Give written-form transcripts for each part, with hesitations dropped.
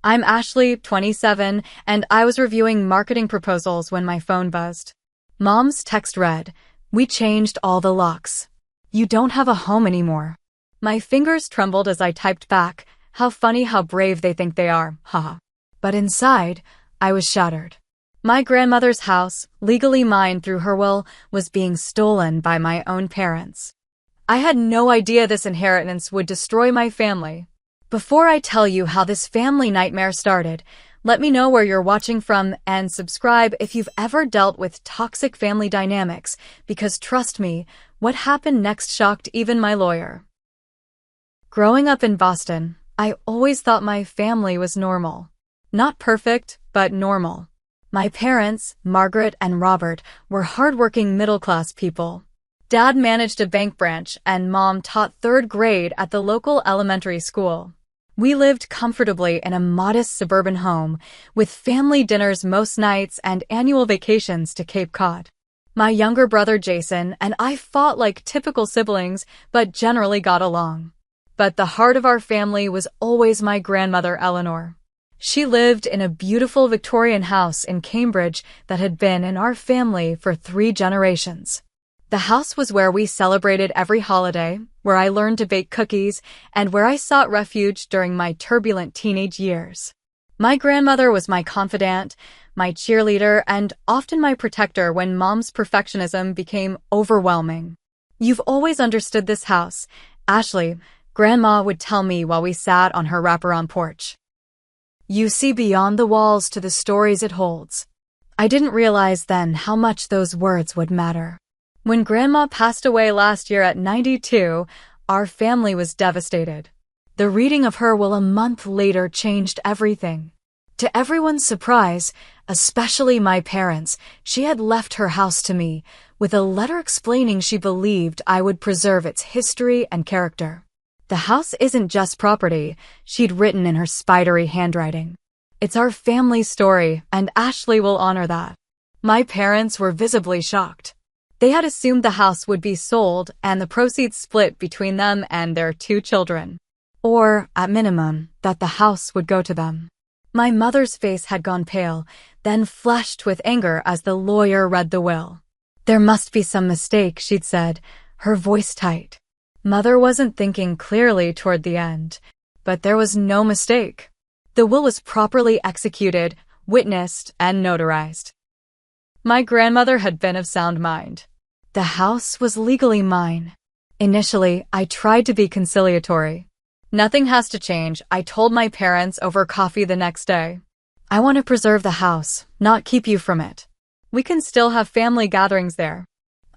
I'm Ashley, 27, and I was reviewing marketing proposals when my phone buzzed. Mom's text read, "We changed all the locks. You don't have a home anymore." My fingers trembled as I typed back, "How funny how brave they think they are, haha." But inside, I was shattered. My grandmother's house, legally mine through her will, was being stolen by my own parents. I had no idea this inheritance would destroy my family. Before I tell you how this family nightmare started, let me know where you're watching from and subscribe if you've ever dealt with toxic family dynamics, because trust me, what happened next shocked even my lawyer. Growing up in Boston, I always thought my family was normal. Not perfect, but normal. My parents, Margaret and Robert, were hardworking middle-class people. Dad managed a bank branch and Mom taught third grade at the local elementary school. We lived comfortably in a modest suburban home, with family dinners most nights and annual vacations to Cape Cod. My younger brother Jason and I fought like typical siblings, but generally got along. But the heart of our family was always my grandmother Eleanor. She lived in a beautiful Victorian house in Cambridge that had been in our family for 3 generations. The house was where we celebrated every holiday, where I learned to bake cookies, and where I sought refuge during my turbulent teenage years. My grandmother was my confidant, my cheerleader, and often my protector when Mom's perfectionism became overwhelming. "You've always understood this house, Ashley," Grandma would tell me while we sat on her wraparound porch. "You see beyond the walls to the stories it holds." I didn't realize then how much those words would matter. When Grandma passed away last year at 92, our family was devastated. The reading of her will a month later changed everything. To everyone's surprise, especially my parents, she had left her house to me, with a letter explaining she believed I would preserve its history and character. "The house isn't just property," she'd written in her spidery handwriting. "It's our family story, and Ashley will honor that." My parents were visibly shocked. They had assumed the house would be sold and the proceeds split between them and their 2 children. Or, at minimum, that the house would go to them. My mother's face had gone pale, then flushed with anger as the lawyer read the will. "There must be some mistake," she'd said, her voice tight. Mother wasn't thinking clearly toward the end, but there was no mistake. The will was properly executed, witnessed, and notarized. My grandmother had been of sound mind. The house was legally mine. Initially, I tried to be conciliatory. "Nothing has to change," I told my parents over coffee the next day. "I want to preserve the house, not keep you from it. We can still have family gatherings there.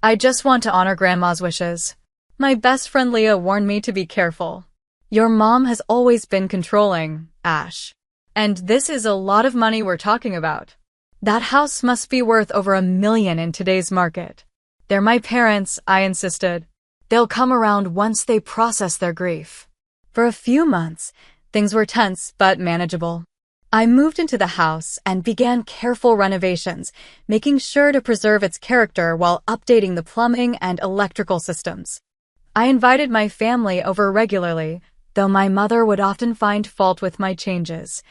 I just want to honor Grandma's wishes." My best friend Leah warned me to be careful. "Your mom has always been controlling, Ash. And this is a lot of money we're talking about. That house must be worth over $1 million in today's market." "They're my parents," I insisted. "They'll come around once they process their grief." For a few months, things were tense but manageable. I moved into the house and began careful renovations, making sure to preserve its character while updating the plumbing and electrical systems. I invited my family over regularly, though my mother would often find fault with my changes.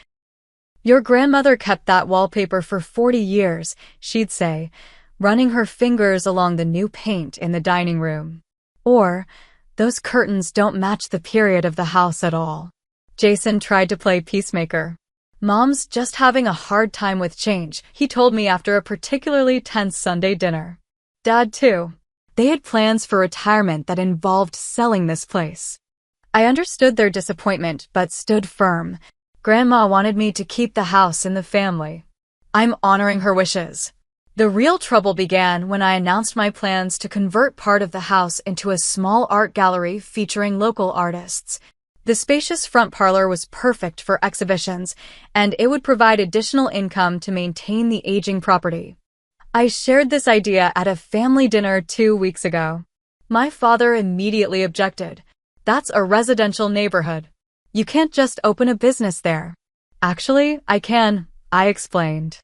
"Your grandmother kept that wallpaper for 40 years, she'd say, running her fingers along the new paint in the dining room. Or, "Those curtains don't match the period of the house at all." Jason tried to play peacemaker. "Mom's just having a hard time with change," he told me after a particularly tense Sunday dinner. Dad, too. They had plans for retirement that involved selling this place. I understood their disappointment but stood firm. Grandma wanted me to keep the house in the family. I'm honoring her wishes. The real trouble began when I announced my plans to convert part of the house into a small art gallery featuring local artists. The spacious front parlor was perfect for exhibitions, and it would provide additional income to maintain the aging property. I shared this idea at a family dinner 2 weeks ago. My father immediately objected. "That's a residential neighborhood. You can't just open a business there." "Actually, I can," I explained.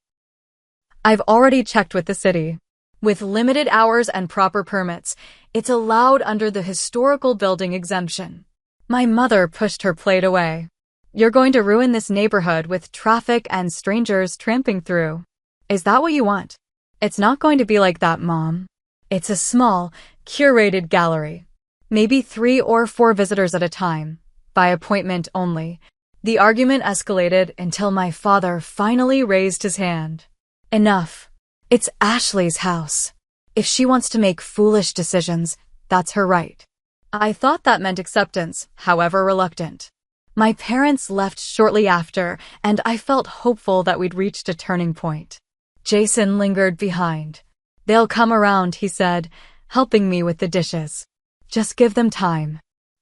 "I've already checked with the city. With limited hours and proper permits, it's allowed under the historical building exemption." My mother pushed her plate away. You're going to ruin this neighborhood with traffic and strangers tramping through. Is that what you want? It's not going to be like that, Mom. It's a small, curated gallery. Maybe 3 or 4 visitors at a time, by appointment only. The argument escalated until my father finally raised his hand. Enough. It's Ashley's house. If she wants to make foolish decisions, that's her right. I thought that meant acceptance, however reluctant. My parents left shortly after, and I felt hopeful that we'd reached a turning point. Jason lingered behind. They'll come around, he said, helping me with the dishes. Just give them time.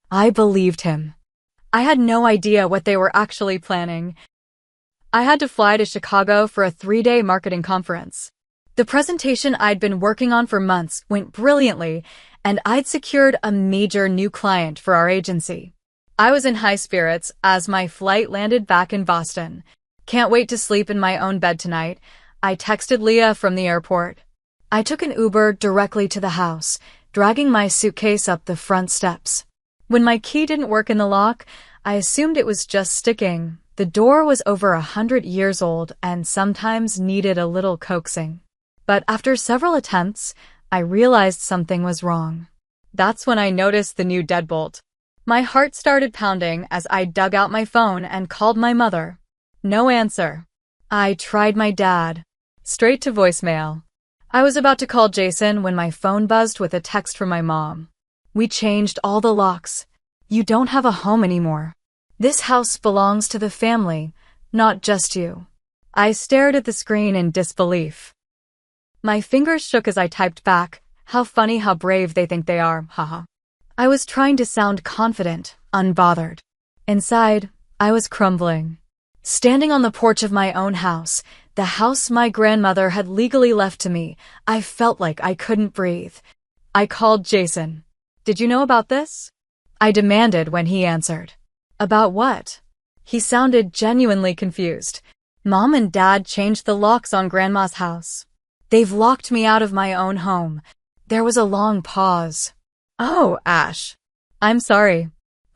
I believed him. I had no idea what they were actually planning. I had to fly to Chicago for a 3-day marketing conference. The presentation I'd been working on for months went brilliantly, and I'd secured a major new client for our agency. I was in high spirits as my flight landed back in Boston. Can't wait to sleep in my own bed tonight, I texted Leah from the airport. I took an Uber directly to the house, dragging my suitcase up the front steps. When my key didn't work in the lock, I assumed it was just sticking. The door was over 100 years old and sometimes needed a little coaxing. But after several attempts, I realized something was wrong. That's when I noticed the new deadbolt. My heart started pounding as I dug out my phone and called my mother. No answer. I tried my dad. Straight to voicemail. I was about to call Jason when my phone buzzed with a text from my mom. We changed all the locks. You don't have a home anymore. This house belongs to the family, not just you. I stared at the screen in disbelief. My fingers shook as I typed back, how funny how brave they think they are, haha. I was trying to sound confident, unbothered. Inside, I was crumbling. Standing on the porch of my own house, the house my grandmother had legally left to me, I felt like I couldn't breathe. I called Jason. Did you know about this? I demanded when he answered. About what? He sounded genuinely confused. Mom and Dad changed the locks on Grandma's house. They've locked me out of my own home. There was a long pause. Oh, Ash. I'm sorry.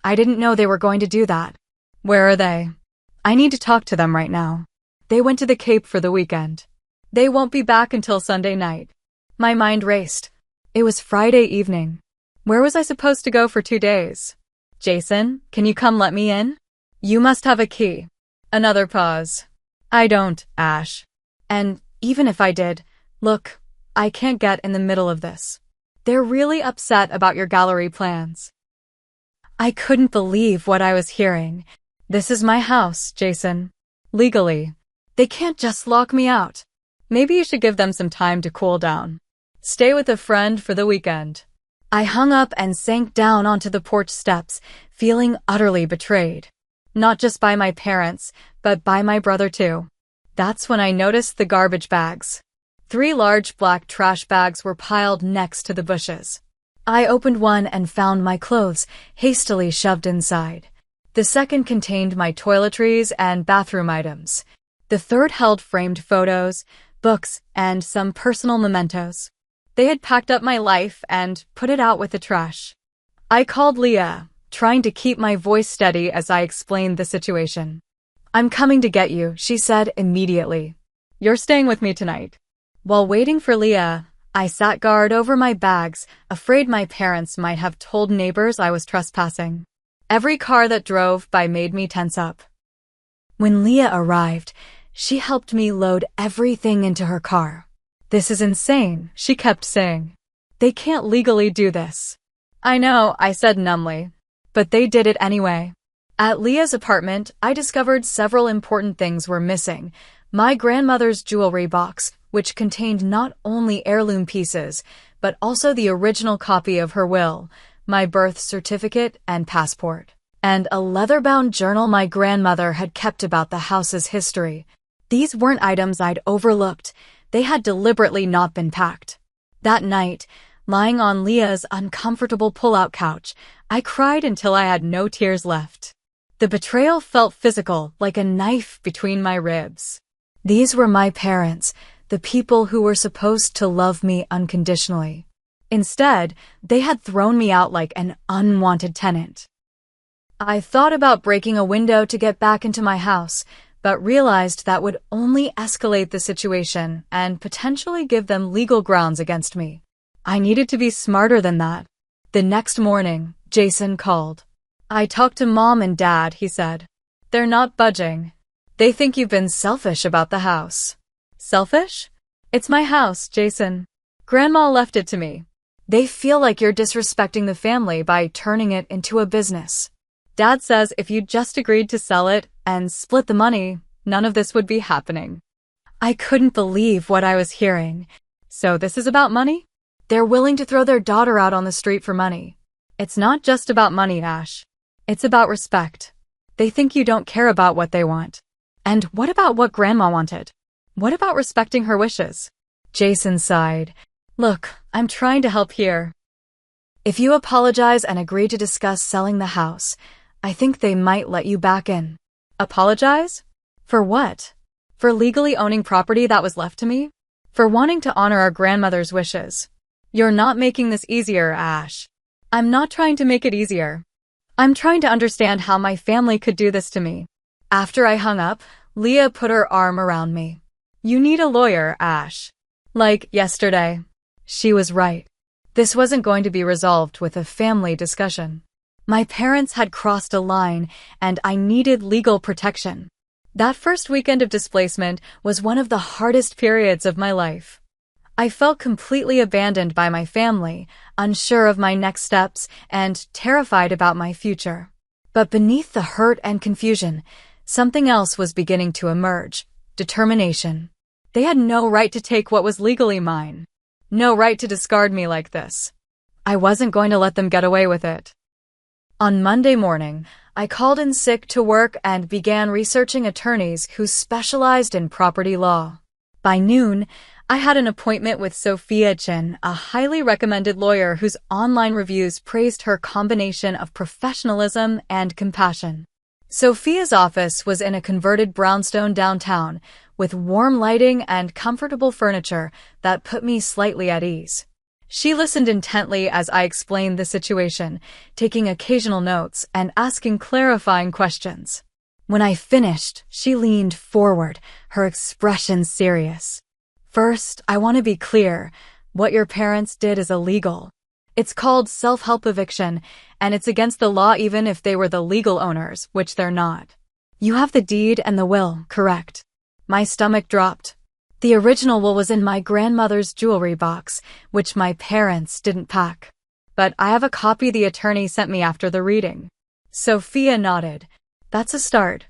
I didn't know they were going to do that. Where are they? I need to talk to them right now. They went to the Cape for the weekend. They won't be back until Sunday night. My mind raced. It was Friday evening. Where was I supposed to go for 2 days? Jason, can you come let me in? You must have a key. Another pause. I don't, Ash. And even if I did, look, I can't get in the middle of this. They're really upset about your gallery plans. I couldn't believe what I was hearing. This is my house, Jason. Legally. They can't just lock me out. Maybe you should give them some time to cool down. Stay with a friend for the weekend. I hung up and sank down onto the porch steps, feeling utterly betrayed. Not just by my parents, but by my brother too. That's when I noticed the garbage bags. 3 large black trash bags were piled next to the bushes. I opened one and found my clothes hastily shoved inside. The second contained my toiletries and bathroom items. The third held framed photos, books, and some personal mementos. They had packed up my life and put it out with the trash. I called Leah, trying to keep my voice steady as I explained the situation. I'm coming to get you, she said immediately. You're staying with me tonight. While waiting for Leah, I sat guard over my bags, afraid my parents might have told neighbors I was trespassing. Every car that drove by made me tense up. When Leah arrived, she helped me load everything into her car. This is insane, she kept saying. They can't legally do this. I know, I said numbly. But they did it anyway. At Leah's apartment, I discovered several important things were missing. My grandmother's jewelry box, which contained not only heirloom pieces, but also the original copy of her will, my birth certificate and passport, and a leather-bound journal my grandmother had kept about the house's history. These weren't items I'd overlooked. They had deliberately not been packed. That night, lying on Leah's uncomfortable pull-out couch, I cried until I had no tears left. The betrayal felt physical, like a knife between my ribs. These were my parents, the people who were supposed to love me unconditionally. Instead, they had thrown me out like an unwanted tenant. I thought about breaking a window to get back into my house, but realized that would only escalate the situation and potentially give them legal grounds against me. I needed to be smarter than that. The next morning, Jason called. I talked to Mom and Dad, he said. They're not budging. They think you've been selfish about the house. Selfish? It's my house, Jason. Grandma left it to me. They feel like you're disrespecting the family by turning it into a business. Dad says if you just agreed to sell it and split the money, none of this would be happening. I couldn't believe what I was hearing. So this is about money? They're willing to throw their daughter out on the street for money. It's not just about money, Ash. It's about respect. They think you don't care about what they want. And what about what Grandma wanted? What about respecting her wishes? Jason sighed. Look, I'm trying to help here. If you apologize and agree to discuss selling the house, I think they might let you back in. Apologize? For what? For legally owning property that was left to me? For wanting to honor our grandmother's wishes. You're not making this easier, Ash. I'm not trying to make it easier. I'm trying to understand how my family could do this to me. After I hung up, Leah put her arm around me. You need a lawyer, Ash. Like yesterday. She was right. This wasn't going to be resolved with a family discussion. My parents had crossed a line, and I needed legal protection. That first weekend of displacement was one of the hardest periods of my life. I felt completely abandoned by my family, unsure of my next steps, and terrified about my future. But beneath the hurt and confusion, something else was beginning to emerge: determination. They had no right to take what was legally mine. No right to discard me like this. I wasn't going to let them get away with it. On Monday morning, I called in sick to work and began researching attorneys who specialized in property law. By noon, I had an appointment with Sophia Chin, a highly recommended lawyer whose online reviews praised her combination of professionalism and compassion. Sophia's office was in a converted brownstone downtown, with warm lighting and comfortable furniture that put me slightly at ease. She listened intently as I explained the situation, taking occasional notes and asking clarifying questions. When I finished, she leaned forward, her expression serious. First, I want to be clear. What your parents did is illegal. It's called self-help eviction, and it's against the law even if they were the legal owners, which they're not. You have the deed and the will, correct? My stomach dropped. The original will was in my grandmother's jewelry box, which my parents didn't pack. But I have a copy the attorney sent me after the reading. Sophia nodded. That's a start.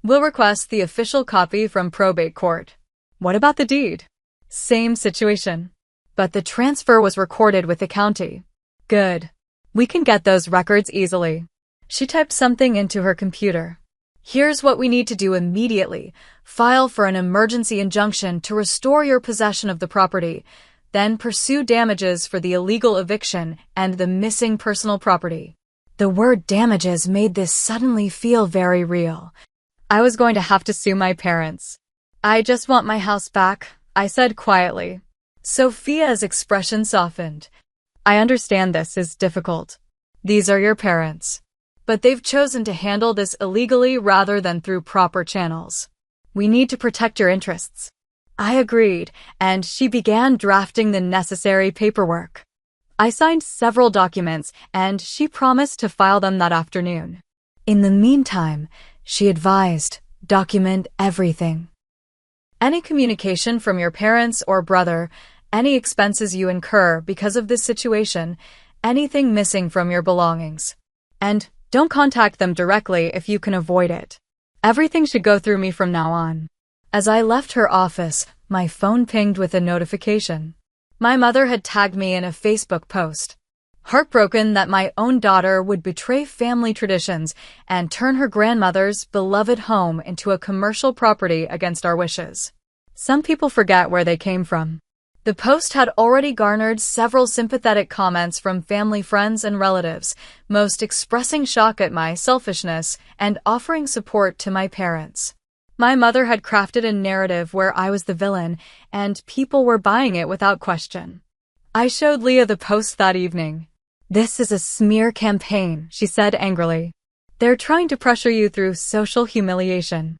We'll request the official copy from probate court. What about the deed? Same situation. But the transfer was recorded with the county. Good. We can get those records easily. She typed something into her computer. Here's what we need to do immediately. File for an emergency injunction to restore your possession of the property, then pursue damages for the illegal eviction and the missing personal property. The word damages made this suddenly feel very real. I was going to have to sue my parents. I just want my house back, I said quietly. Sophia's expression softened. I understand this is difficult. These are your parents. But they've chosen to handle this illegally rather than through proper channels. We need to protect your interests. I agreed, and she began drafting the necessary paperwork. I signed several documents, and she promised to file them that afternoon. In the meantime, she advised, document everything. Any communication from your parents or brother, any expenses you incur because of this situation, anything missing from your belongings. And don't contact them directly if you can avoid it. Everything should go through me from now on. As I left her office, my phone pinged with a notification. My mother had tagged me in a Facebook post. Heartbroken that my own daughter would betray family traditions and turn her grandmother's beloved home into a commercial property against our wishes. Some people forget where they came from. The post had already garnered several sympathetic comments from family friends and relatives, most expressing shock at my selfishness and offering support to my parents. My mother had crafted a narrative where I was the villain, and people were buying it without question. I showed Leah the post that evening. This is a smear campaign, she said angrily. They're trying to pressure you through social humiliation.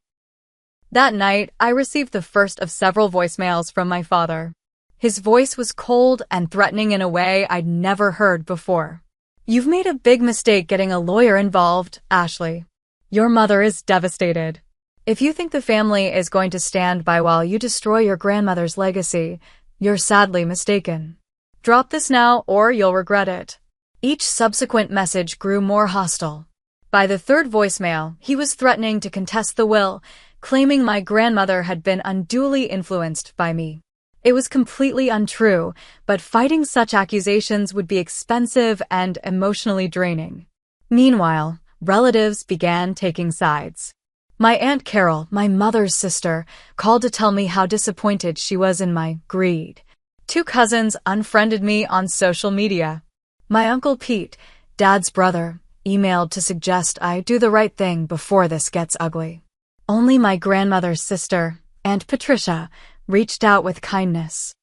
That night, I received the first of several voicemails from my father. His voice was cold and threatening in a way I'd never heard before. You've made a big mistake getting a lawyer involved, Ashley. Your mother is devastated. If you think the family is going to stand by while you destroy your grandmother's legacy, you're sadly mistaken. Drop this now or you'll regret it. Each subsequent message grew more hostile. By the third voicemail, he was threatening to contest the will, claiming my grandmother had been unduly influenced by me. It was completely untrue, but fighting such accusations would be expensive and emotionally draining. Meanwhile, relatives began taking sides. My Aunt Carol, my mother's sister, called to tell me how disappointed she was in my greed. 2 cousins unfriended me on social media. My Uncle Pete, Dad's brother, emailed to suggest I do the right thing before this gets ugly. Only my grandmother's sister, Aunt Patricia, reached out with kindness.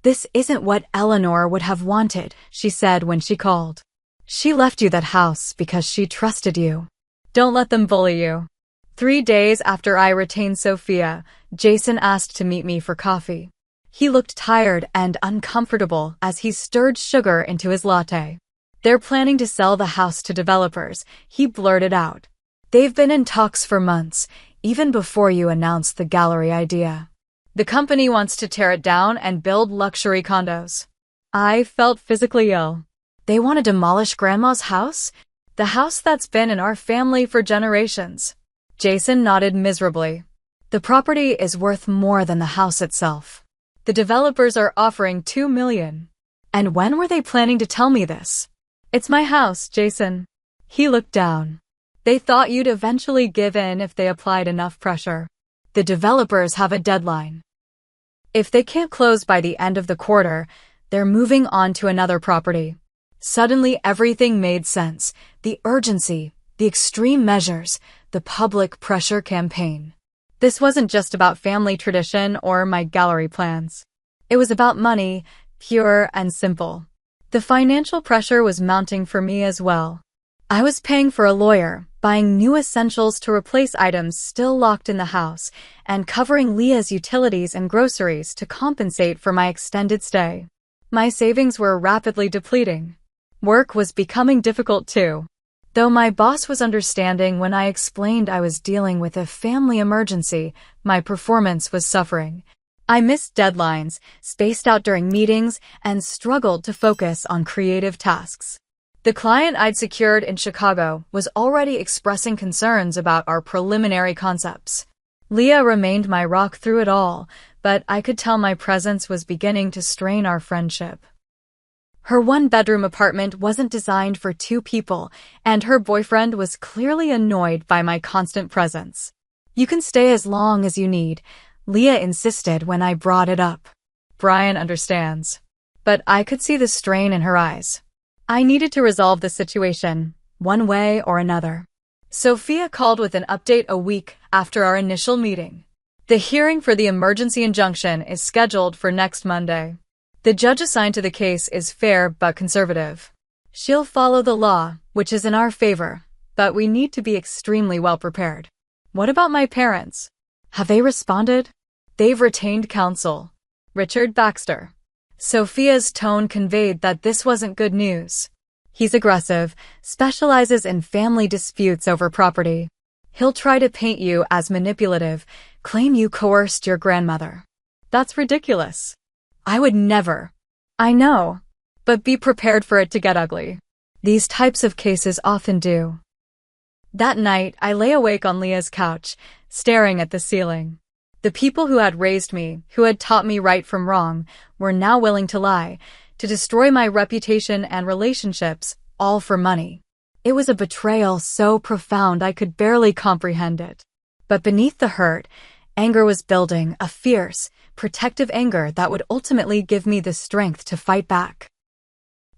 This isn't what Eleanor would have wanted, she said when she called. She left you that house because she trusted you. Don't let them bully you. 3 days after I retained Sophia, Jason asked to meet me for coffee. He looked tired and uncomfortable as he stirred sugar into his latte. They're planning to sell the house to developers, he blurted out. They've been in talks for months, even before you announced the gallery idea. The company wants to tear it down and build luxury condos. I felt physically ill. They want to demolish Grandma's house? The house that's been in our family for generations. Jason nodded miserably. The property is worth more than the house itself. The developers are offering $2 million. And when were they planning to tell me this? It's my house, Jason. He looked down. They thought you'd eventually give in if they applied enough pressure. The developers have a deadline. If they can't close by the end of the quarter, they're moving on to another property. Suddenly everything made sense. The urgency, the extreme measures, the public pressure campaign. This wasn't just about family tradition or my gallery plans. It was about money, pure and simple. The financial pressure was mounting for me as well. I was paying for a lawyer, buying new essentials to replace items still locked in the house, and covering Leah's utilities and groceries to compensate for my extended stay. My savings were rapidly depleting. Work was becoming difficult too. Though my boss was understanding when I explained I was dealing with a family emergency, my performance was suffering. I missed deadlines, spaced out during meetings, and struggled to focus on creative tasks. The client I'd secured in Chicago was already expressing concerns about our preliminary concepts. Leah remained my rock through it all, but I could tell my presence was beginning to strain our friendship. Her 1-bedroom apartment wasn't designed for 2 people, and her boyfriend was clearly annoyed by my constant presence. You can stay as long as you need, Leah insisted when I brought it up. Brian understands. But I could see the strain in her eyes. I needed to resolve the situation, one way or another. Sophia called with an update a week after our initial meeting. The hearing for the emergency injunction is scheduled for next Monday. The judge assigned to the case is fair but conservative. She'll follow the law, which is in our favor, but we need to be extremely well prepared. What about my parents? Have they responded? They've retained counsel. Richard Baxter. Sophia's tone conveyed that this wasn't good news. He's aggressive, specializes in family disputes over property. He'll try to paint you as manipulative, claim you coerced your grandmother. That's ridiculous. I would never. I know. But be prepared for it to get ugly. These types of cases often do. That night, I lay awake on Leah's couch, staring at the ceiling. The people who had raised me, who had taught me right from wrong, were now willing to lie, to destroy my reputation and relationships, all for money. It was a betrayal so profound I could barely comprehend it. But beneath the hurt, anger was building, a fierce, protective anger that would ultimately give me the strength to fight back.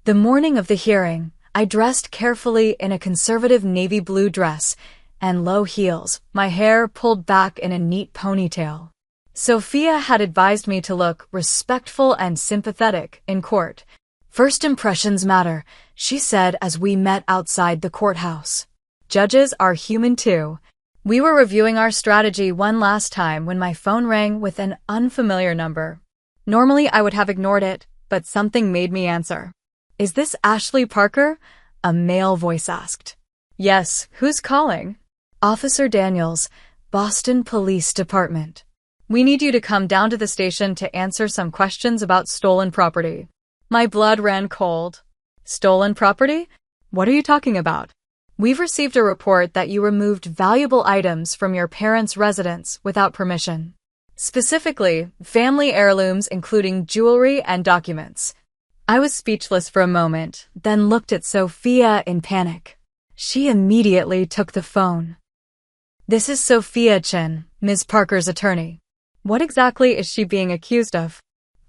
The morning of the hearing, I dressed carefully in a conservative navy blue dress and low heels, my hair pulled back in a neat ponytail. Sophia had advised me to look respectful and sympathetic in court. First impressions matter, she said as we met outside the courthouse. Judges are human too. We were reviewing our strategy one last time when my phone rang with an unfamiliar number. Normally I would have ignored it, but something made me answer. "Is this Ashley Parker?" a male voice asked. "Yes, who's calling?" "Officer Daniels, Boston Police Department. We need you to come down to the station to answer some questions about stolen property." My blood ran cold. "Stolen property? What are you talking about?" "We've received a report that you removed valuable items from your parents' residence without permission. Specifically, family heirlooms including jewelry and documents." I was speechless for a moment, then looked at Sophia in panic. She immediately took the phone. "This is Sophia Chin, Ms. Parker's attorney." What exactly is she being accused of?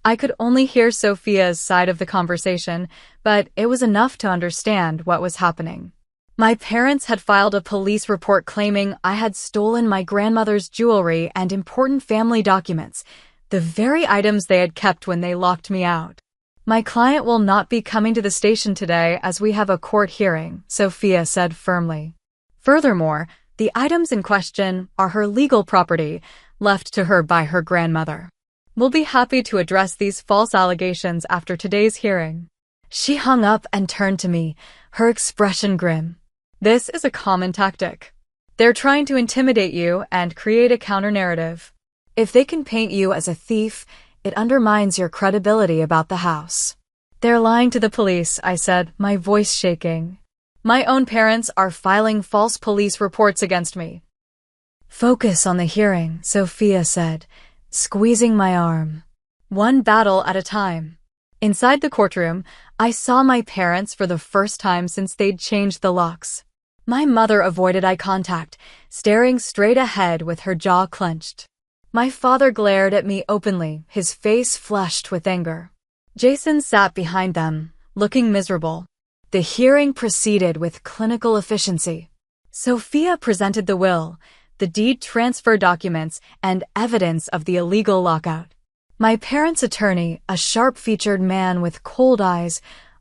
I could only hear Sophia's side of the conversation, but it was enough to understand what was happening. My parents had filed a police report claiming I had stolen my grandmother's jewelry and important family documents, the very items they had kept when they locked me out. "My client will not be coming to the station today as we have a court hearing," Sophia said firmly. Furthermore, the items in question are her legal property, left to her by her grandmother. "We'll be happy to address these false allegations after today's hearing." She hung up and turned to me, her expression grim. "This is a common tactic. They're trying to intimidate you and create a counter-narrative. If they can paint you as a thief, it undermines your credibility about the house." "They're lying to the police," I said, my voice shaking. "My own parents are filing false police reports against me." "Focus on the hearing," Sophia said, squeezing my arm. "One battle at a time." Inside the courtroom, I saw my parents for the first time since they'd changed the locks. My mother avoided eye contact, staring straight ahead with her jaw clenched. My father glared at me openly, his face flushed with anger. Jason sat behind them, looking miserable. The hearing proceeded with clinical efficiency. Sophia presented the will, the deed transfer documents, and evidence of the illegal lockout. My parents' attorney, a sharp-featured man with cold eyes,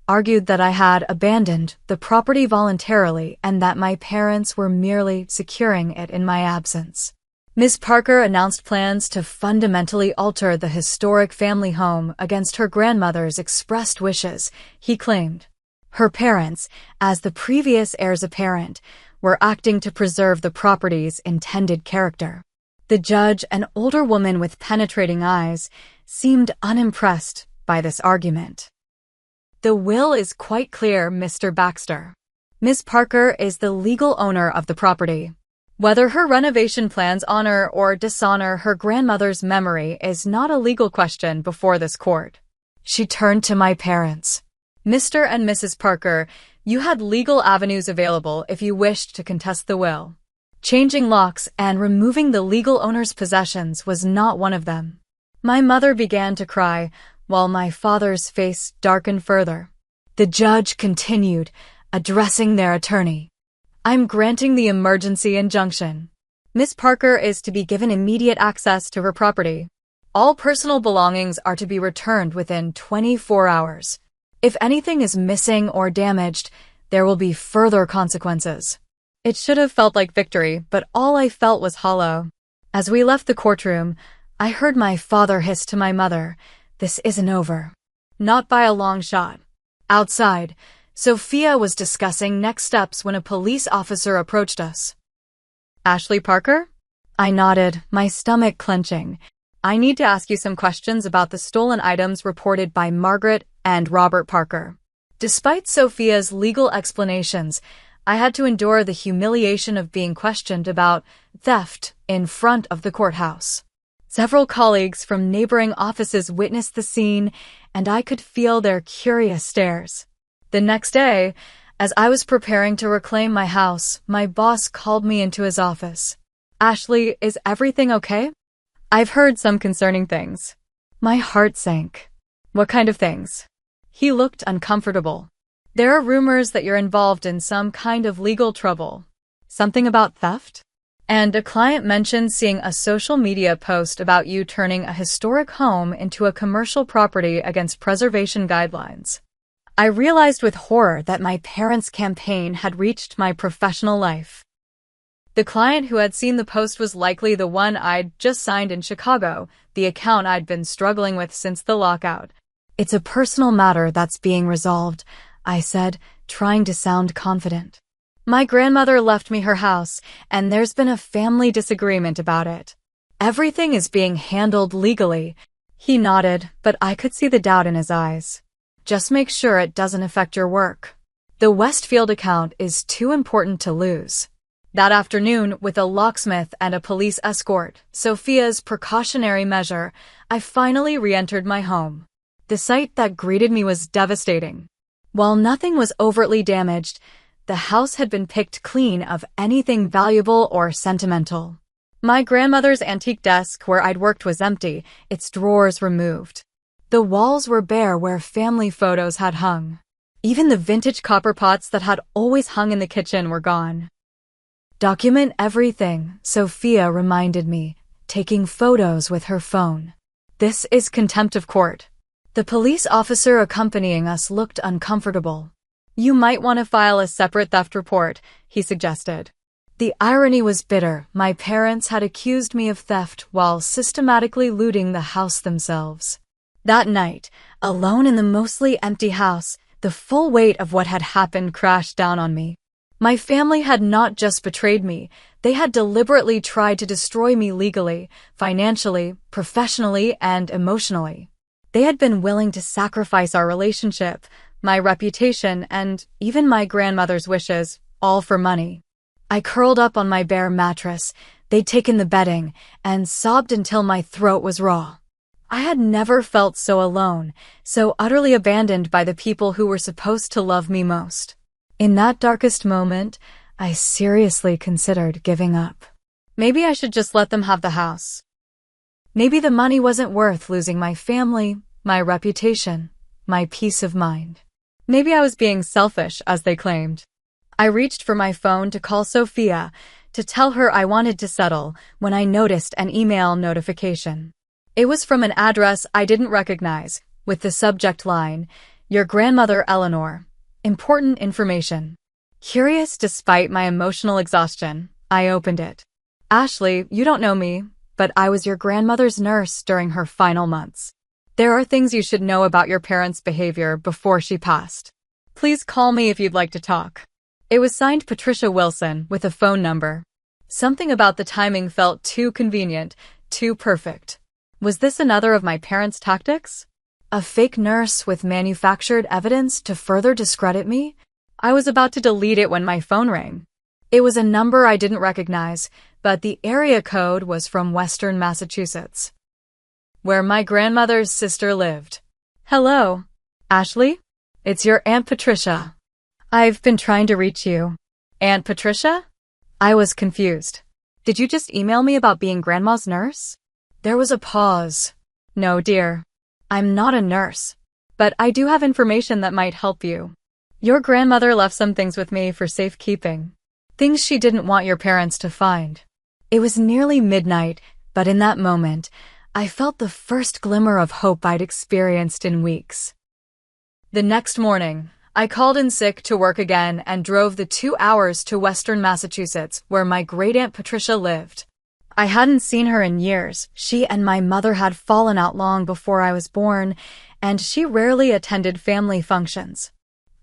argued that I had abandoned the property voluntarily and that my parents were merely securing it in my absence. Ms. Parker announced plans to fundamentally alter the historic family home against her grandmother's expressed wishes, he claimed. Her parents, as the previous heirs apparent, were acting to preserve the property's intended character. The judge, an older woman with penetrating eyes, seemed unimpressed by this argument. "The will is quite clear, Mr. Baxter. Ms. Parker is the legal owner of the property. Whether her renovation plans honor or dishonor her grandmother's memory is not a legal question before this court." She turned to my parents. "Mr. and Mrs. Parker, you had legal avenues available if you wished to contest the will. Changing locks and removing the legal owner's possessions was not one of them." My mother began to cry, while my father's face darkened further. The judge continued, addressing their attorney. "I'm granting the emergency injunction. Miss Parker is to be given immediate access to her property. All personal belongings are to be returned within 24 hours. If anything is missing or damaged, there will be further consequences." It should have felt like victory, but all I felt was hollow. As we left the courtroom, I heard my father hiss to my mother, "This isn't over." Not by a long shot. Outside, Sophia was discussing next steps when a police officer approached us. "Ashley Parker?" I nodded, my stomach clenching. "I need to ask you some questions about the stolen items reported by Margaret and Robert Parker." Despite Sophia's legal explanations, I had to endure the humiliation of being questioned about theft in front of the courthouse. Several colleagues from neighboring offices witnessed the scene, and I could feel their curious stares. The next day, as I was preparing to reclaim my house, my boss called me into his office. "Ashley, is everything okay? I've heard some concerning things." My heart sank. "What kind of things?" He looked uncomfortable. "There are rumors that you're involved in some kind of legal trouble. Something about theft? And a client mentioned seeing a social media post about you turning a historic home into a commercial property against preservation guidelines." I realized with horror that my parents' campaign had reached my professional life. The client who had seen the post was likely the one I'd just signed in Chicago, the account I'd been struggling with since the lockout. "It's a personal matter that's being resolved," I said, trying to sound confident. "My grandmother left me her house, and there's been a family disagreement about it. Everything is being handled legally." He nodded, but I could see the doubt in his eyes. "Just make sure it doesn't affect your work. The Westfield account is too important to lose." That afternoon, with a locksmith and a police escort, Sophia's precautionary measure, I finally re-entered my home. The sight that greeted me was devastating. While nothing was overtly damaged, the house had been picked clean of anything valuable or sentimental. My grandmother's antique desk where I'd worked was empty, its drawers removed. The walls were bare where family photos had hung. Even the vintage copper pots that had always hung in the kitchen were gone. "Document everything," Sophia reminded me, taking photos with her phone. "This is contempt of court." The police officer accompanying us looked uncomfortable. "You might want to file a separate theft report," he suggested. The irony was bitter. My parents had accused me of theft while systematically looting the house themselves. That night, alone in the mostly empty house, the full weight of what had happened crashed down on me. My family had not just betrayed me, they had deliberately tried to destroy me legally, financially, professionally, and emotionally. They had been willing to sacrifice our relationship, my reputation, and even my grandmother's wishes, all for money. I curled up on my bare mattress, they'd taken the bedding, and sobbed until my throat was raw. I had never felt so alone, so utterly abandoned by the people who were supposed to love me most. In that darkest moment, I seriously considered giving up. Maybe I should just let them have the house. Maybe the money wasn't worth losing my family, my reputation, my peace of mind. Maybe I was being selfish, as they claimed. I reached for my phone to call Sophia, to tell her I wanted to settle, when I noticed an email notification. It was from an address I didn't recognize, with the subject line, "Your grandmother Eleanor. Important information." Curious despite my emotional exhaustion, I opened it. "Ashley, you don't know me, but I was your grandmother's nurse during her final months. There are things you should know about your parents' behavior before she passed. Please call me if you'd like to talk." It was signed Patricia Wilson with a phone number. Something about the timing felt too convenient, too perfect. Was this another of my parents' tactics? A fake nurse with manufactured evidence to further discredit me? I was about to delete it when my phone rang. It was a number I didn't recognize, but the area code was from Western Massachusetts, where my grandmother's sister lived. "Hello, Ashley? It's your Aunt Patricia. I've been trying to reach you." "Aunt Patricia?" I was confused. "Did you just email me about being Grandma's nurse?" There was a pause. "No, dear. I'm not a nurse. But I do have information that might help you. Your grandmother left some things with me for safekeeping. Things she didn't want your parents to find." It was nearly midnight, but in that moment, I felt the first glimmer of hope I'd experienced in weeks. The next morning, I called in sick to work again and drove the 2 hours to Western Massachusetts, where my great-aunt Patricia lived. I hadn't seen her in years. She and my mother had fallen out long before I was born, and she rarely attended family functions.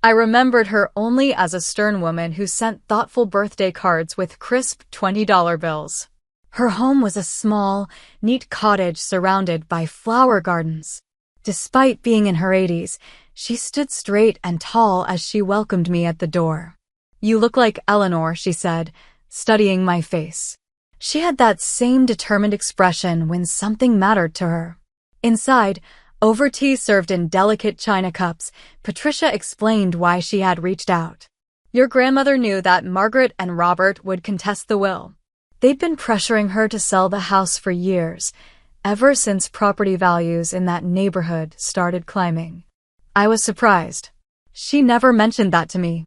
I remembered her only as a stern woman who sent thoughtful birthday cards with crisp $20 bills. Her home was a small, neat cottage surrounded by flower gardens. Despite being in her 80s, she stood straight and tall as she welcomed me at the door. "You look like Eleanor," she said, studying my face. She had that same determined expression when something mattered to her. Inside, over tea served in delicate china cups, Patricia explained why she had reached out. "Your grandmother knew that Margaret and Robert would contest the will. They'd been pressuring her to sell the house for years, ever since property values in that neighborhood started climbing." I was surprised. She never mentioned that to me.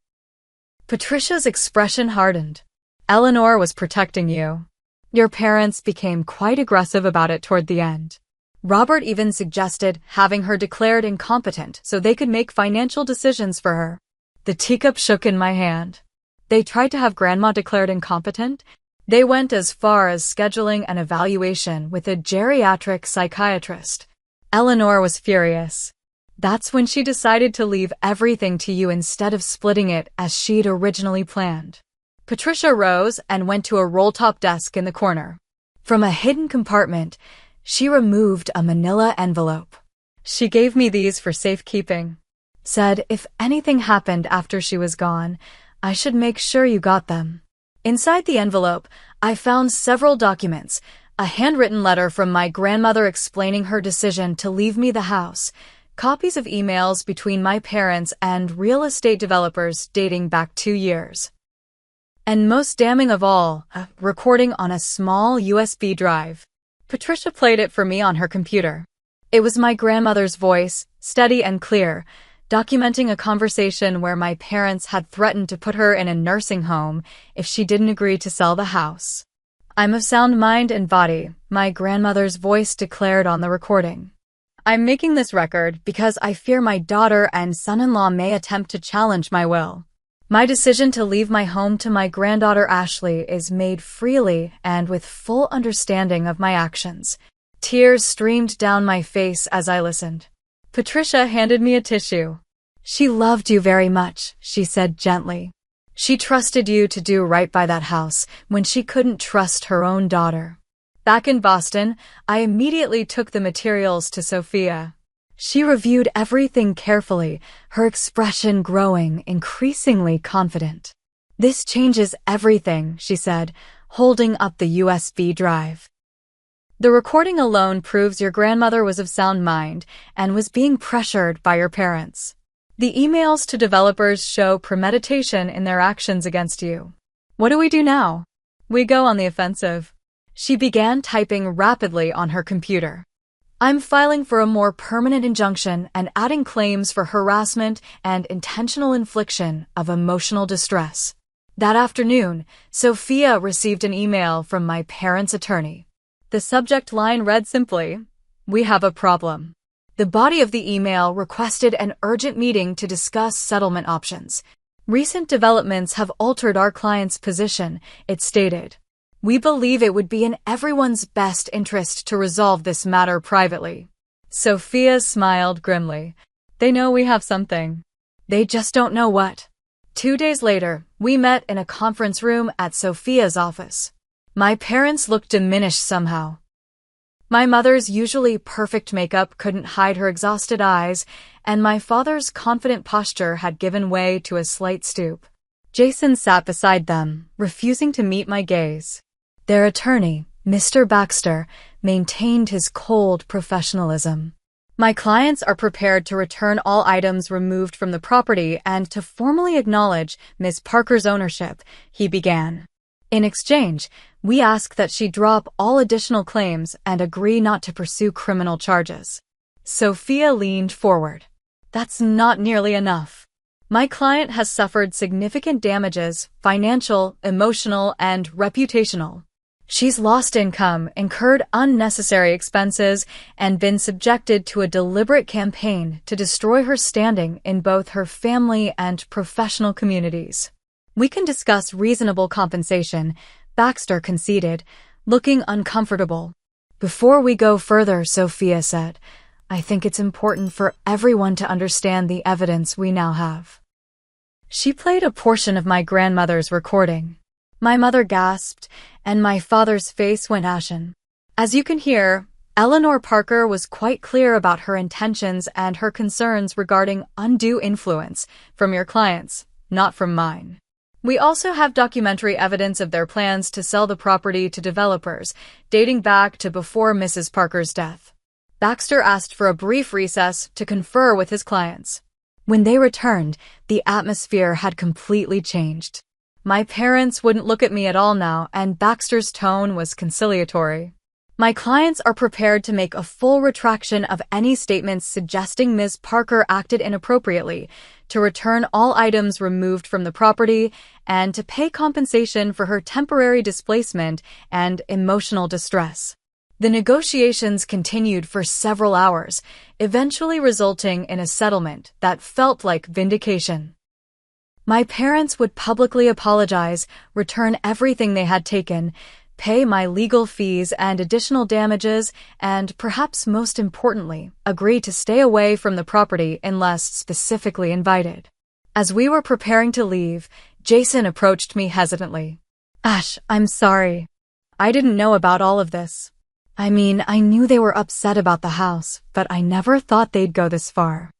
Patricia's expression hardened. "Eleanor was protecting you. Your parents became quite aggressive about it toward the end. Robert even suggested having her declared incompetent so they could make financial decisions for her. The teacup shook in my hand. They tried to have Grandma declared incompetent? They went as far as scheduling an evaluation with a geriatric psychiatrist. Eleanor was furious. That's when she decided to leave everything to you instead of splitting it as she'd originally planned. Patricia rose and went to a roll-top desk in the corner. From a hidden compartment, she removed a manila envelope. She gave me these for safekeeping. Said if anything happened after she was gone, I should make sure you got them. Inside the envelope, I found several documents, a handwritten letter from my grandmother explaining her decision to leave me the house, copies of emails between my parents and real estate developers dating back 2 years. And most damning of all, a recording on a small USB drive. Patricia played it for me on her computer. It was my grandmother's voice, steady and clear, documenting a conversation where my parents had threatened to put her in a nursing home if she didn't agree to sell the house. I'm of sound mind and body, my grandmother's voice declared on the recording. I'm making this record because I fear my daughter and son-in-law may attempt to challenge my will. My decision to leave my home to my granddaughter Ashley is made freely and with full understanding of my actions. Tears streamed down my face as I listened. Patricia handed me a tissue. She loved you very much, she said gently. She trusted you to do right by that house when she couldn't trust her own daughter. Back in Boston, I immediately took the materials to Sophia. She reviewed everything carefully, her expression growing increasingly confident. This changes everything, she said, holding up the USB drive. The recording alone proves your grandmother was of sound mind and was being pressured by your parents. The emails to developers show premeditation in their actions against you. What do we do now? We go on the offensive. She began typing rapidly on her computer. I'm filing for a more permanent injunction and adding claims for harassment and intentional infliction of emotional distress. That afternoon, Sophia received an email from my parents' attorney. The subject line read simply, "We have a problem." The body of the email requested an urgent meeting to discuss settlement options. Recent developments have altered our client's position, it stated. We believe it would be in everyone's best interest to resolve this matter privately. Sophia smiled grimly. They know we have something. They just don't know what. 2 days later, we met in a conference room at Sophia's office. My parents looked diminished somehow. My mother's usually perfect makeup couldn't hide her exhausted eyes, and my father's confident posture had given way to a slight stoop. Jason sat beside them, refusing to meet my gaze. Their attorney, Mr. Baxter, maintained his cold professionalism. My clients are prepared to return all items removed from the property and to formally acknowledge Ms. Parker's ownership, he began. In exchange, we ask that she drop all additional claims and agree not to pursue criminal charges. Sophia leaned forward. That's not nearly enough. My client has suffered significant damages, financial, emotional, and reputational. She's lost income, incurred unnecessary expenses, and been subjected to a deliberate campaign to destroy her standing in both her family and professional communities. We can discuss reasonable compensation, Baxter conceded, looking uncomfortable. Before we go further, Sophia said, I think it's important for everyone to understand the evidence we now have. She played a portion of my grandmother's recording. My mother gasped, and my father's face went ashen. As you can hear, Eleanor Parker was quite clear about her intentions and her concerns regarding undue influence from your clients, not from mine. We also have documentary evidence of their plans to sell the property to developers, dating back to before Mrs. Parker's death. Baxter asked for a brief recess to confer with his clients. When they returned, the atmosphere had completely changed. My parents wouldn't look at me at all now, and Baxter's tone was conciliatory. My clients are prepared to make a full retraction of any statements suggesting Ms. Parker acted inappropriately, to return all items removed from the property, and to pay compensation for her temporary displacement and emotional distress. The negotiations continued for several hours, eventually resulting in a settlement that felt like vindication. My parents would publicly apologize, return everything they had taken, pay my legal fees and additional damages, and perhaps most importantly, agree to stay away from the property unless specifically invited. As we were preparing to leave, Jason approached me hesitantly. "Ash, I'm sorry. I didn't know about all of this. I mean, I knew they were upset about the house, but I never thought they'd go this far."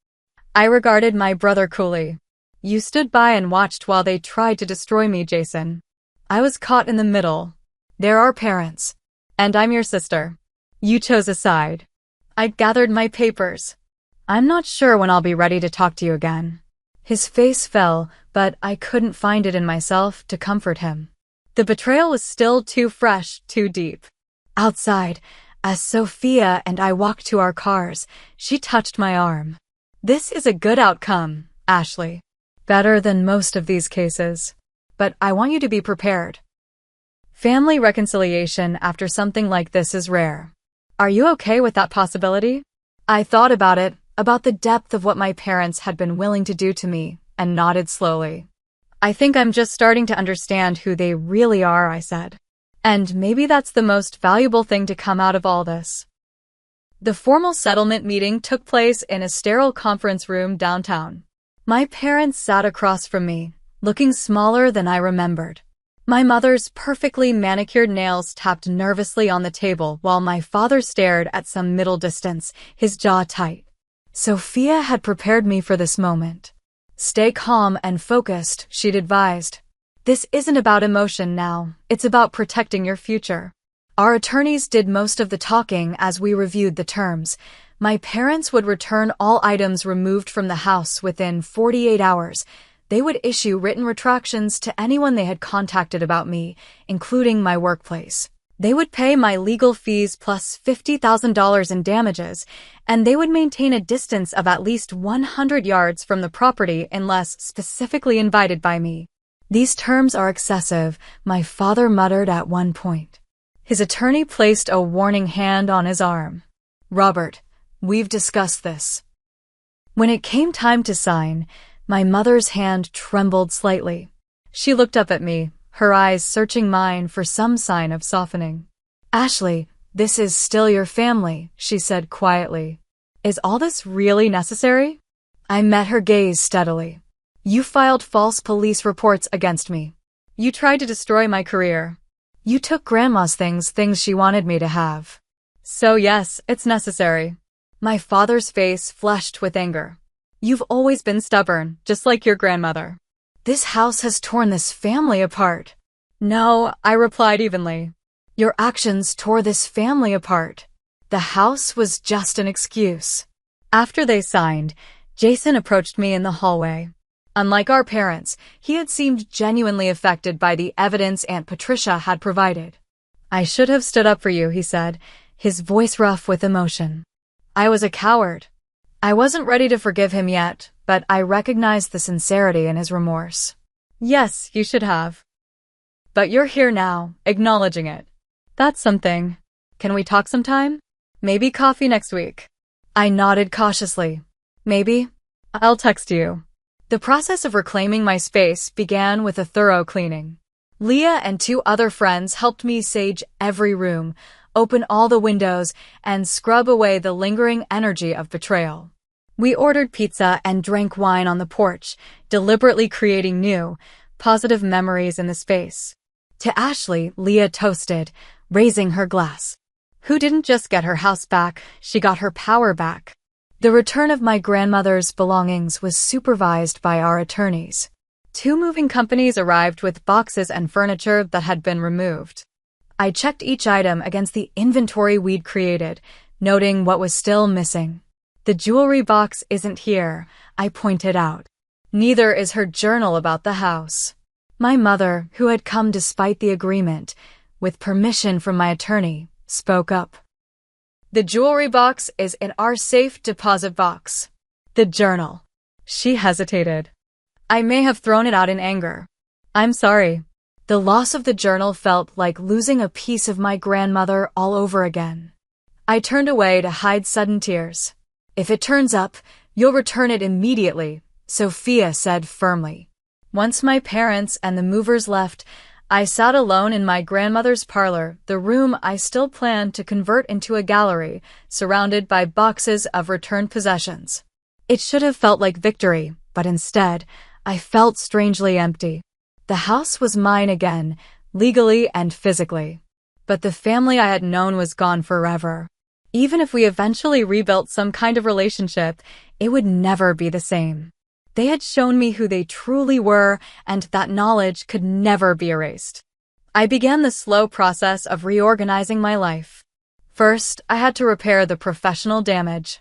I regarded my brother coolly. "You stood by and watched while they tried to destroy me, Jason. I was caught in the middle. They're our parents. And I'm your sister. You chose a side. I gathered my papers. I'm not sure when I'll be ready to talk to you again." His face fell, but I couldn't find it in myself to comfort him. The betrayal was still too fresh, too deep. Outside, as Sophia and I walked to our cars, she touched my arm. "This is a good outcome, Ashley. Better than most of these cases. But I want you to be prepared. Family reconciliation after something like this is rare. Are you okay with that possibility?" I thought about it, about the depth of what my parents had been willing to do to me, and nodded slowly. "I think I'm just starting to understand who they really are," I said. "And maybe that's the most valuable thing to come out of all this." The formal settlement meeting took place in a sterile conference room downtown. My parents sat across from me, looking smaller than I remembered. My mother's perfectly manicured nails tapped nervously on the table while my father stared at some middle distance, his jaw tight. Sophia had prepared me for this moment. "Stay calm and focused," she'd advised. "This isn't about emotion now, it's about protecting your future." Our attorneys did most of the talking as we reviewed the terms. My parents would return all items removed from the house within 48 hours. They would issue written retractions to anyone they had contacted about me, including my workplace. They would pay my legal fees plus $50,000 in damages, and they would maintain a distance of at least 100 yards from the property unless specifically invited by me. "These terms are excessive," my father muttered at one point. His attorney placed a warning hand on his arm. "Robert, we've discussed this." When it came time to sign, my mother's hand trembled slightly. She looked up at me, her eyes searching mine for some sign of softening. "Ashley, this is still your family," she said quietly. "Is all this really necessary?" I met her gaze steadily. "You filed false police reports against me. You tried to destroy my career. You took Grandma's things she wanted me to have. So yes, it's necessary." My father's face flushed with anger. "You've always been stubborn, just like your grandmother. This house has torn this family apart." "No," I replied evenly. "Your actions tore this family apart. The house was just an excuse." After they signed, Jason approached me in the hallway. Unlike our parents, he had seemed genuinely affected by the evidence Aunt Patricia had provided. "I should have stood up for you," he said, his voice rough with emotion. "I was a coward." I wasn't ready to forgive him yet, but I recognized the sincerity in his remorse. "Yes, you should have. But you're here now, acknowledging it. That's something. Can we talk sometime? Maybe coffee next week?" I nodded cautiously. "Maybe. I'll text you." The process of reclaiming my space began with a thorough cleaning. Leah and 2 other friends helped me sage every room, open all the windows, and scrub away the lingering energy of betrayal. We ordered pizza and drank wine on the porch, deliberately creating new, positive memories in the space. To Ashley, Leah toasted, raising her glass. Who didn't just get her house back, she got her power back. The return of my grandmother's belongings was supervised by our attorneys. 2 moving companies arrived with boxes and furniture that had been removed. I checked each item against the inventory we'd created, noting what was still missing. "The jewelry box isn't here," I pointed out. "Neither is her journal about the house." My mother, who had come despite the agreement, with permission from my attorney, spoke up. "The jewelry box is in our safe deposit box." "The journal." She hesitated. "I may have thrown it out in anger. I'm sorry." The loss of the journal felt like losing a piece of my grandmother all over again. I turned away to hide sudden tears. "If it turns up, you'll return it immediately," Sophia said firmly. Once my parents and the movers left, I sat alone in my grandmother's parlor, the room I still planned to convert into a gallery, surrounded by boxes of returned possessions. It should have felt like victory, but instead, I felt strangely empty. The house was mine again, legally and physically. But the family I had known was gone forever. Even if we eventually rebuilt some kind of relationship, it would never be the same. They had shown me who they truly were, and that knowledge could never be erased. I began the slow process of reorganizing my life. First, I had to repair the professional damage.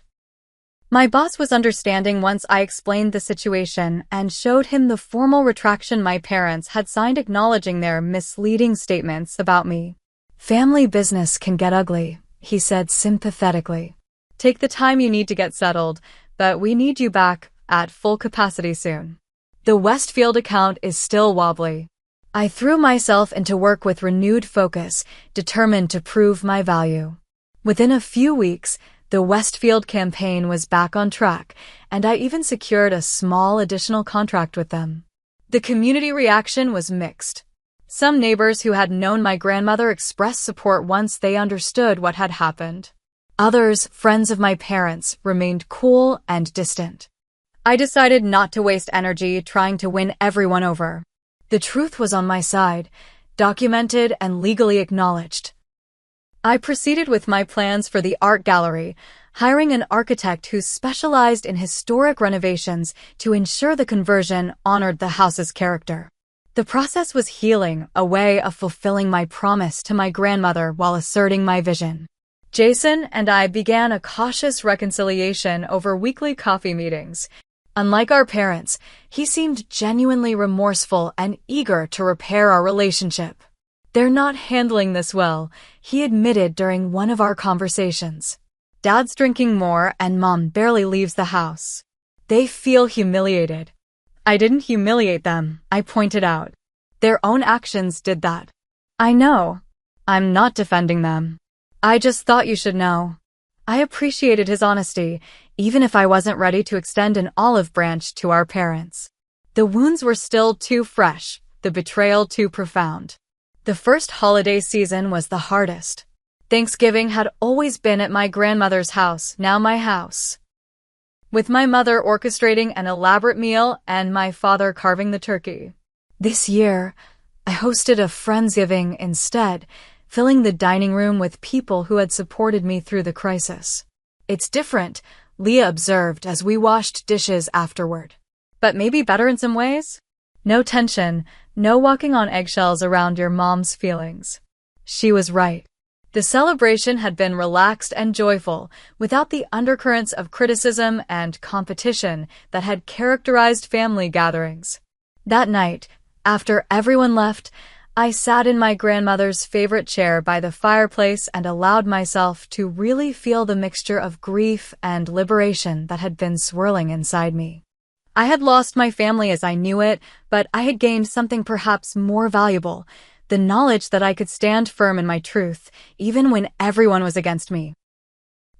My boss was understanding once I explained the situation and showed him the formal retraction my parents had signed acknowledging their misleading statements about me. "Family business can get ugly," he said sympathetically. "Take the time you need to get settled, but we need you back at full capacity soon. The Westfield account is still wobbly." I threw myself into work with renewed focus, determined to prove my value. Within a few weeks, the Westfield campaign was back on track, and I even secured a small additional contract with them. The community reaction was mixed. Some neighbors who had known my grandmother expressed support once they understood what had happened. Others, friends of my parents, remained cool and distant. I decided not to waste energy trying to win everyone over. The truth was on my side, documented and legally acknowledged. I proceeded with my plans for the art gallery, hiring an architect who specialized in historic renovations to ensure the conversion honored the house's character. The process was healing, a way of fulfilling my promise to my grandmother while asserting my vision. Jason and I began a cautious reconciliation over weekly coffee meetings. Unlike our parents, he seemed genuinely remorseful and eager to repair our relationship. "They're not handling this well," he admitted during one of our conversations. "Dad's drinking more and Mom barely leaves the house. They feel humiliated." I didn't humiliate them, I pointed out. Their own actions did that. "I know. I'm not defending them. I just thought you should know." I appreciated his honesty, even if I wasn't ready to extend an olive branch to our parents. The wounds were still too fresh, the betrayal too profound. The first holiday season was the hardest. Thanksgiving had always been at my grandmother's house, now my house. With my mother orchestrating an elaborate meal and my father carving the turkey. This year, I hosted a Friendsgiving instead, filling the dining room with people who had supported me through the crisis. "It's different," Leah observed as we washed dishes afterward. "But maybe better in some ways? No tension, no walking on eggshells around your mom's feelings." She was right. The celebration had been relaxed and joyful, without the undercurrents of criticism and competition that had characterized family gatherings. That night, after everyone left, I sat in my grandmother's favorite chair by the fireplace and allowed myself to really feel the mixture of grief and liberation that had been swirling inside me. I had lost my family as I knew it, but I had gained something perhaps more valuable, the knowledge that I could stand firm in my truth, even when everyone was against me.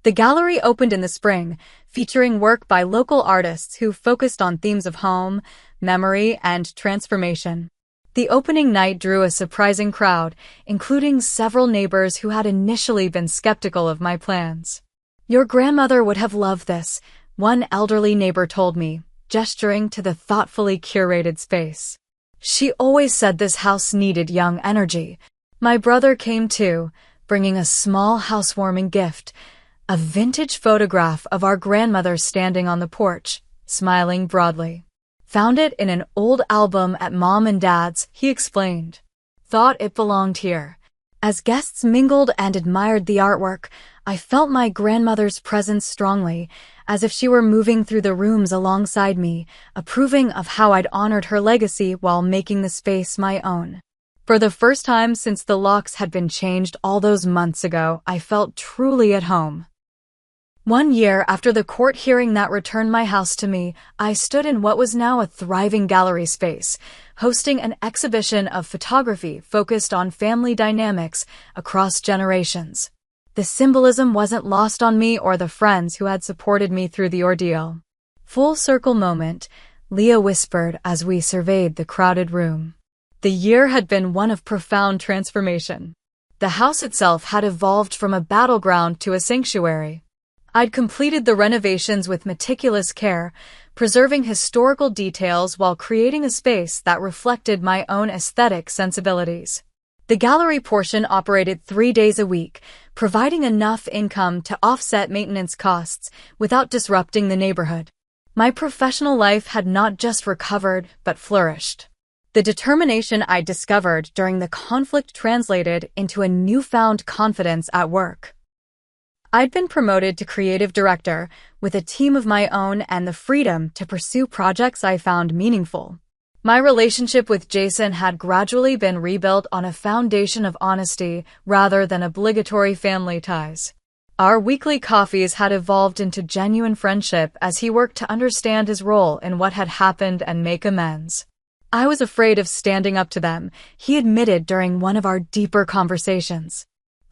The gallery opened in the spring, featuring work by local artists who focused on themes of home, memory, and transformation. The opening night drew a surprising crowd, including several neighbors who had initially been skeptical of my plans. "Your grandmother would have loved this," one elderly neighbor told me, gesturing to the thoughtfully curated space. "She always said this house needed young energy." My brother came too, bringing a small housewarming gift, a vintage photograph of our grandmother standing on the porch, smiling broadly. "Found it in an old album at Mom and Dad's," he explained. "Thought it belonged here." As guests mingled and admired the artwork, I felt my grandmother's presence strongly, as if she were moving through the rooms alongside me, approving of how I'd honored her legacy while making the space my own. For the first time since the locks had been changed all those months ago, I felt truly at home. 1 year after the court hearing that returned my house to me, I stood in what was now a thriving gallery space, hosting an exhibition of photography focused on family dynamics across generations. The symbolism wasn't lost on me or the friends who had supported me through the ordeal. Full circle moment, Leah whispered as we surveyed the crowded room. The year had been one of profound transformation. The house itself had evolved from a battleground to a sanctuary. I'd completed the renovations with meticulous care, preserving historical details while creating a space that reflected my own aesthetic sensibilities. The gallery portion operated 3 days a week, providing enough income to offset maintenance costs without disrupting the neighborhood. My professional life had not just recovered, but flourished. The determination I discovered during the conflict translated into a newfound confidence at work. I'd been promoted to creative director, with a team of my own and the freedom to pursue projects I found meaningful. My relationship with Jason had gradually been rebuilt on a foundation of honesty rather than obligatory family ties. Our weekly coffees had evolved into genuine friendship as he worked to understand his role in what had happened and make amends. I was afraid of standing up to them, he admitted during one of our deeper conversations.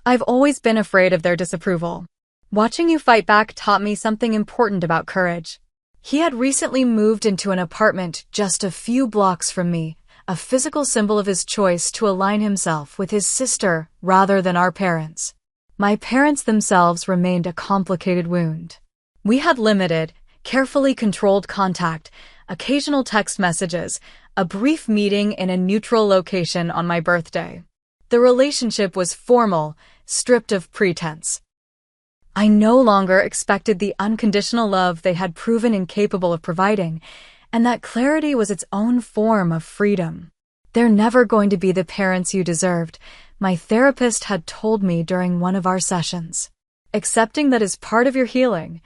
I've always been afraid of their disapproval. Watching you fight back taught me something important about courage. He had recently moved into an apartment just a few blocks from me, a physical symbol of his choice to align himself with his sister rather than our parents. My parents themselves remained a complicated wound. We had limited, carefully controlled contact, occasional text messages, a brief meeting in a neutral location on my birthday. The relationship was formal, stripped of pretense. I no longer expected the unconditional love they had proven incapable of providing, and that clarity was its own form of freedom. They're never going to be the parents you deserved, my therapist had told me during one of our sessions. Accepting that is part of your healing.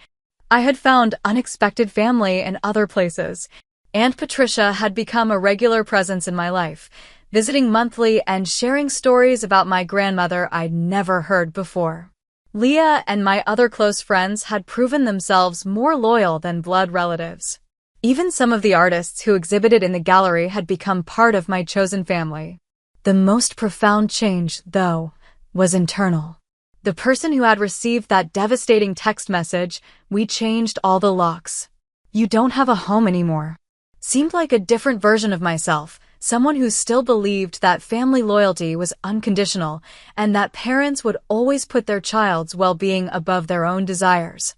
I had found unexpected family in other places. Aunt Patricia had become a regular presence in my life, visiting monthly and sharing stories about my grandmother I'd never heard before. Leah and my other close friends had proven themselves more loyal than blood relatives. Even some of the artists who exhibited in the gallery had become part of my chosen family. The most profound change, though, was internal. The person who had received that devastating text message, "We changed all the locks. You don't have a home anymore," seemed like a different version of myself. Someone who still believed that family loyalty was unconditional and that parents would always put their child's well-being above their own desires.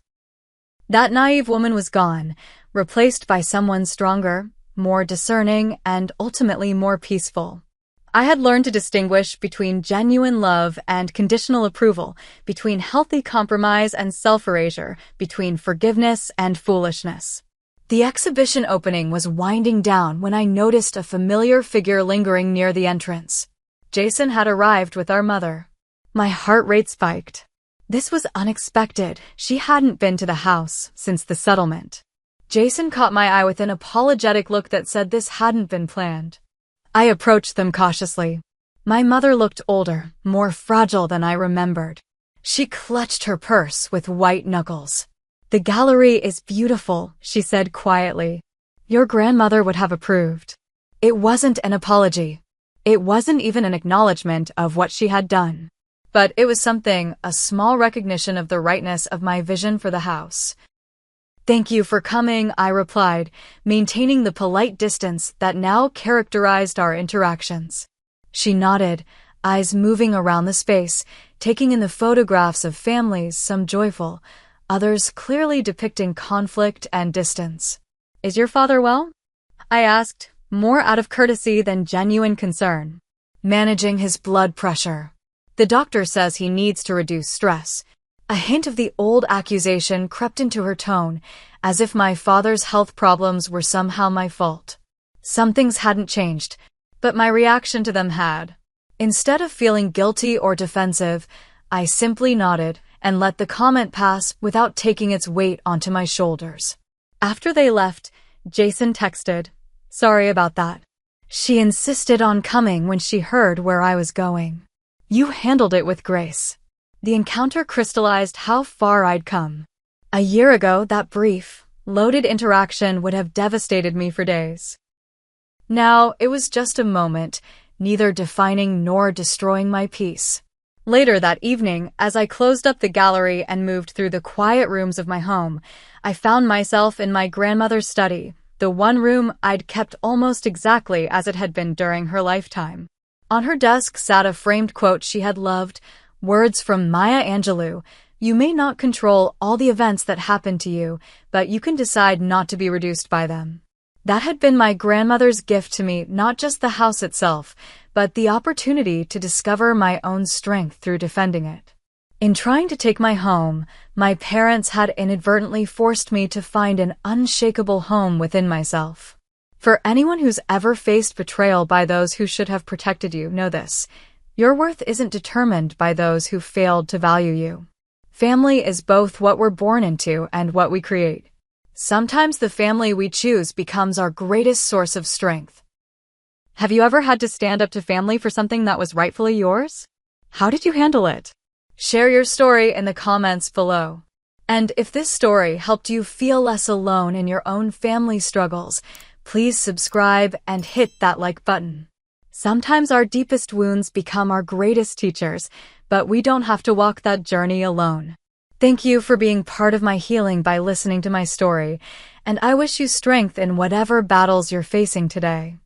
That naive woman was gone, replaced by someone stronger, more discerning, and ultimately more peaceful. I had learned to distinguish between genuine love and conditional approval, between healthy compromise and self-erasure, between forgiveness and foolishness. The exhibition opening was winding down when I noticed a familiar figure lingering near the entrance. Jason had arrived with our mother. My heart rate spiked. This was unexpected. She hadn't been to the house since the settlement. Jason caught my eye with an apologetic look that said this hadn't been planned. I approached them cautiously. My mother looked older, more fragile than I remembered. She clutched her purse with white knuckles. "The gallery is beautiful," she said quietly. "Your grandmother would have approved." It wasn't an apology. It wasn't even an acknowledgement of what she had done. But it was something, a small recognition of the rightness of my vision for the house. "Thank you for coming," I replied, maintaining the polite distance that now characterized our interactions. She nodded, eyes moving around the space, taking in the photographs of families, some joyful, others clearly depicting conflict and distance. "Is your father well?" I asked, more out of courtesy than genuine concern. "Managing his blood pressure. The doctor says he needs to reduce stress." A hint of the old accusation crept into her tone, as if my father's health problems were somehow my fault. Some things hadn't changed, but my reaction to them had. Instead of feeling guilty or defensive, I simply nodded and let the comment pass without taking its weight onto my shoulders. After they left, Jason texted, "Sorry about that. She insisted on coming when she heard where I was going. You handled it with grace." The encounter crystallized how far I'd come. A year ago, that brief, loaded interaction would have devastated me for days. Now, it was just a moment, neither defining nor destroying my peace. Later that evening, as I closed up the gallery and moved through the quiet rooms of my home, I found myself in my grandmother's study, the one room I'd kept almost exactly as it had been during her lifetime. On her desk sat a framed quote she had loved, words from Maya Angelou: "You may not control all the events that happen to you, but you can decide not to be reduced by them." That had been my grandmother's gift to me, not just the house itself, but the opportunity to discover my own strength through defending it. In trying to take my home, my parents had inadvertently forced me to find an unshakable home within myself. For anyone who's ever faced betrayal by those who should have protected you, know this: your worth isn't determined by those who failed to value you. Family is both what we're born into and what we create. Sometimes the family we choose becomes our greatest source of strength. Have you ever had to stand up to family for something that was rightfully yours? How did you handle it? Share your story in the comments below. And if this story helped you feel less alone in your own family struggles, please subscribe and hit that like button. Sometimes our deepest wounds become our greatest teachers, but we don't have to walk that journey alone. Thank you for being part of my healing by listening to my story, and I wish you strength in whatever battles you're facing today.